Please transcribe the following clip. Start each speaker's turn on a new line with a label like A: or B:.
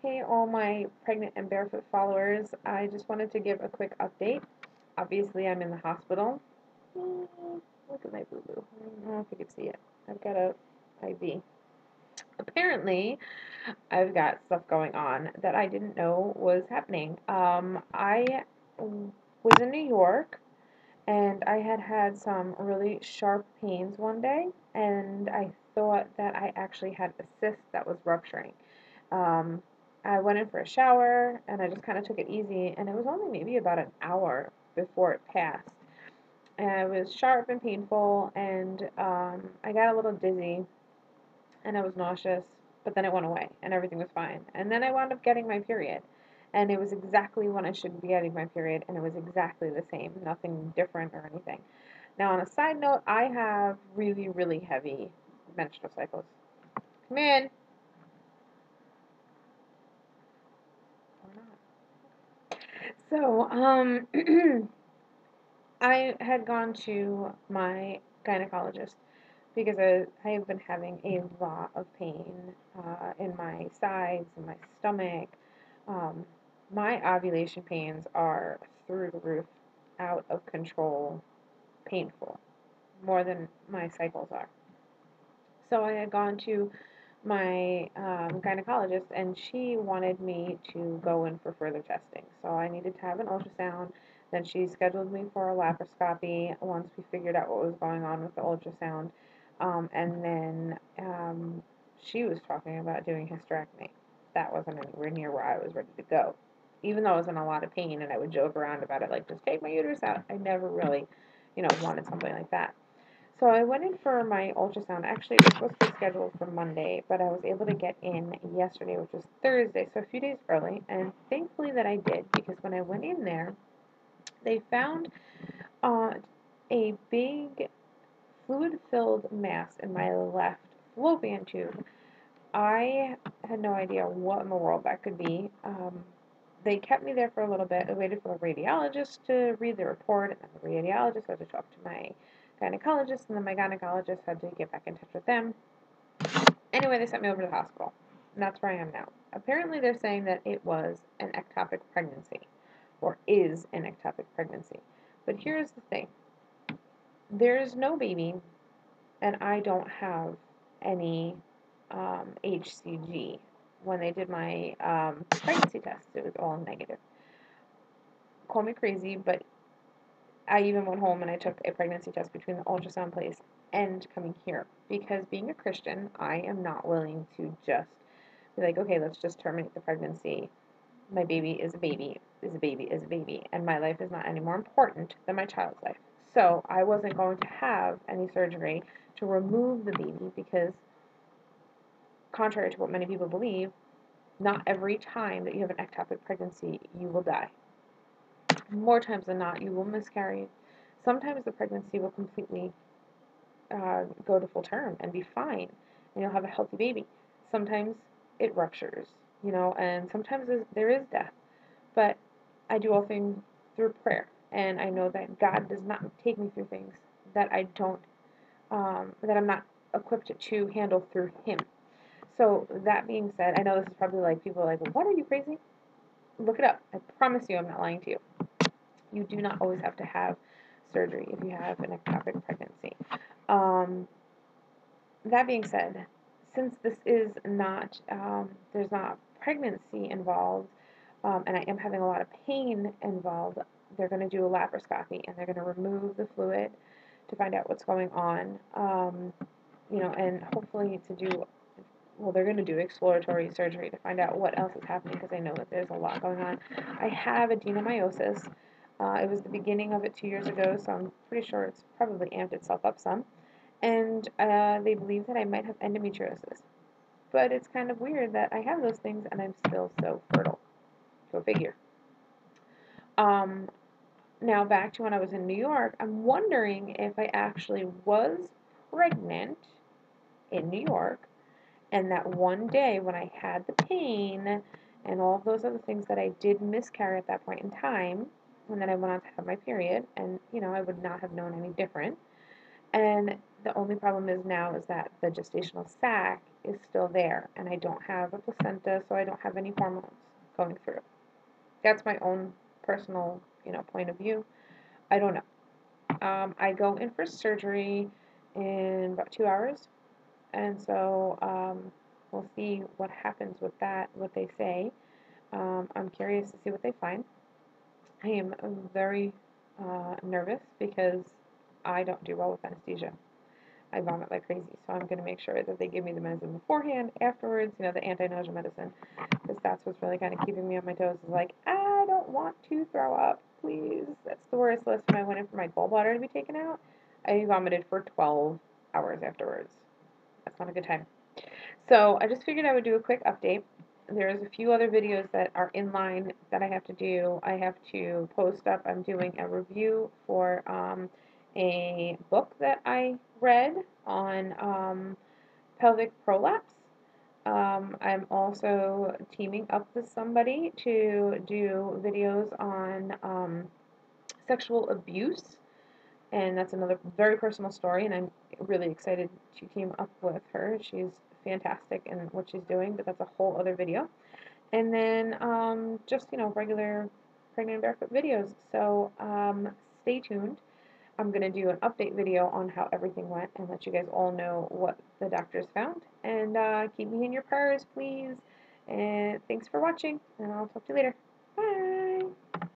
A: Hey, all my pregnant and barefoot followers. I just wanted to give a quick update. Obviously, I'm in the hospital. Look at my boo boo. I don't know if you can see it. I've got a IV. Apparently, I've got stuff going on that I didn't know was happening. I was in New York and I had had some really sharp pains one day, and I thought that I actually had a cyst that was rupturing. Um, I went in for a shower and I just kind of took it easy, and it was only maybe about an hour before it passed. And it was sharp and painful, and I got a little dizzy and I was nauseous, but then it went away and everything was fine. And then I wound up getting my period, and it was exactly when I should be getting my period, and it was exactly the same, nothing different or anything. Now, on a side note, I have really, really heavy menstrual cycles. Come in. Or not. So, I had gone to my gynecologist because I have been having a lot of pain in my sides and my stomach. Um, my ovulation pains are through the roof, out of control, painful, more than my cycles are. So I had gone to my gynecologist, and she wanted me to go in for further testing. So I needed to have an ultrasound. Then she scheduled me for a laparoscopy once we figured out what was going on with the ultrasound. And then she was talking about doing hysterectomy. That wasn't anywhere near where I was ready to go. Even though I was in a lot of pain and I would joke around about it, like, just take my uterus out. I never really, wanted something like that. So I went in for my ultrasound. Actually, it was supposed to be scheduled for Monday, but I was able to get in yesterday, which was Thursday, so a few days early. And thankfully that I did, because when I went in there, they found uh, a big fluid-filled mass in my left fallopian tube. I had no idea what in the world that could be. They kept me there for a little bit. I waited for the radiologist to read the report, and then the radiologist had to talk to my gynecologist, and then my gynecologist had to get back in touch with them. Anyway, they sent me over to the hospital, and that's where I am now. Apparently, they're saying that it was an ectopic pregnancy, or is an ectopic pregnancy. But here's the thing. There's no baby, and I don't have any HCG. When they did my pregnancy test, it was all negative. Call me crazy, but I even went home and I took a pregnancy test between the ultrasound place and coming here, because being a Christian, I am not willing to just be like, okay, let's just terminate the pregnancy. My baby is a baby, is a baby, is a baby, and my life is not any more important than my child's life. So I wasn't going to have any surgery to remove the baby, because contrary to what many people believe, not every time that you have an ectopic pregnancy, you will die. More times than not, you will miscarry. Sometimes the pregnancy will completely go to full term and be fine, and you'll have a healthy baby. Sometimes it ruptures, and sometimes there is death. But I do all things through prayer, and I know that God does not take me through things that I don't, that I'm not equipped to handle through Him. So that being said, I know this is probably like, people are like, well, what, are you crazy? Look it up. I promise you, I'm not lying to you. You do not always have to have surgery if you have an ectopic pregnancy. Um, that being said, since this is not, there's not pregnancy involved, and I am having a lot of pain involved, they're going to do a laparoscopy, and they're going to remove the fluid to find out what's going on, and hopefully to do, well, they're going to do exploratory surgery to find out what else is happening, because I know that there's a lot going on. I have adenomyosis. It was the beginning of it 2 years ago, so I'm pretty sure it's probably amped itself up some. And they believe that I might have endometriosis. But it's kind of weird that I have those things and I'm still so fertile. Go figure. Um, Now back to when I was in New York, I'm wondering if I actually was pregnant in New York, and that one day when I had the pain and all of those other things, that I did miscarry at that point in time, and then I went on to have my period, and I would not have known any different. And the only problem is now is that the gestational sac is still there, and I don't have a placenta, so I don't have any hormones going through. That's my own personal, point of view. I don't know. I go in for surgery in about 2 hours, and so we'll see what happens with that, what they say. I'm curious to see what they find. I am very nervous because I don't do well with anesthesia. I vomit like crazy, so I'm going to make sure that they give me the medicine beforehand, afterwards, the anti-nausea medicine, because that's what's really kind of keeping me on my toes. Is like, I don't want to throw up, please. That's the worst. Last time I went in for my gallbladder to be taken out, I vomited for 12 hours afterwards. That's not a good time. So I just figured I would do a quick update. There's a few other videos that are in line that I have to do. I have to post up. I'm doing a review for a book that I read on pelvic prolapse. I'm also teaming up with somebody to do videos on sexual abuse, and that's another very personal story, and I'm really excited to team up with her. She's fantastic in what she's doing, but that's a whole other video. And then just, regular pregnant and barefoot videos. So stay tuned. I'm going to do an update video on how everything went and let you guys all know what the doctors found. And keep me in your prayers, please. And thanks for watching, and I'll talk to you later.